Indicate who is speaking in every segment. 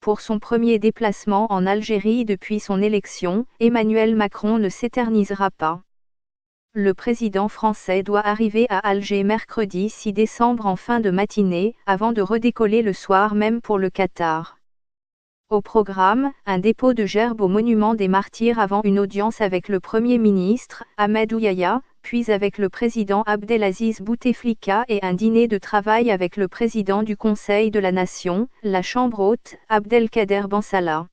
Speaker 1: Pour son premier déplacement en Algérie depuis son élection, Emmanuel Macron ne s'éternisera pas. Le président français doit arriver à Alger mercredi 6 décembre en fin de matinée, avant de redécoller le soir même pour le Qatar. Au programme, un dépôt de gerbes au monument des martyrs avant une audience avec le Premier ministre, Ahmed Ouyaya, puis avec le président Abdelaziz Bouteflika et un dîner de travail avec le président du Conseil de la Nation, la Chambre haute, Abdelkader Bensalah.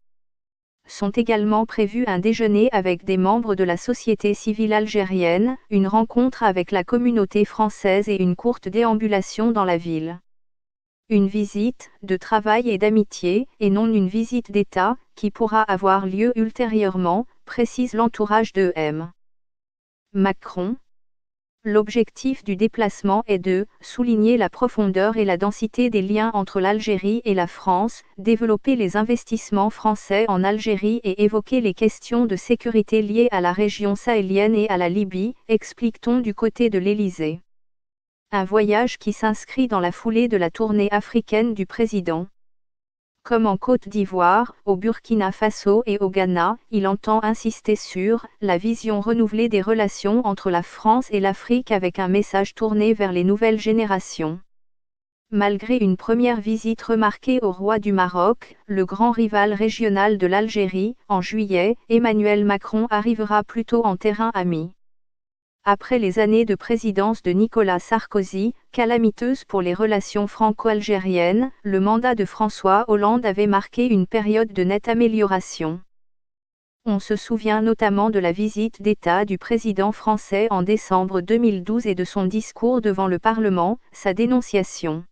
Speaker 1: Sont également prévus un déjeuner avec des membres de la société civile algérienne, une rencontre avec la communauté française et une courte déambulation dans la ville. Une visite de travail et d'amitié, et non une visite d'État, qui pourra avoir lieu ultérieurement, précise l'entourage de M. Macron. L'objectif du déplacement est de souligner la profondeur et la densité des liens entre l'Algérie et la France, développer les investissements français en Algérie et évoquer les questions de sécurité liées à la région sahélienne et à la Libye, explique-t-on du côté de l'Élysée. Un voyage qui s'inscrit dans la foulée de la tournée africaine du président. Comme en Côte d'Ivoire, au Burkina Faso et au Ghana, il entend insister sur la vision renouvelée des relations entre la France et l'Afrique avec un message tourné vers les nouvelles générations. Malgré une première visite remarquée au roi du Maroc, le grand rival régional de l'Algérie, en juillet, Emmanuel Macron arrivera plutôt en terrain ami. Après les années de présidence de Nicolas Sarkozy, calamiteuses pour les relations franco-algériennes, le mandat de François Hollande avait marqué une période de nette amélioration. On se souvient notamment de la visite d'État du président français en décembre 2012 et de son discours devant le Parlement, sa dénonciation.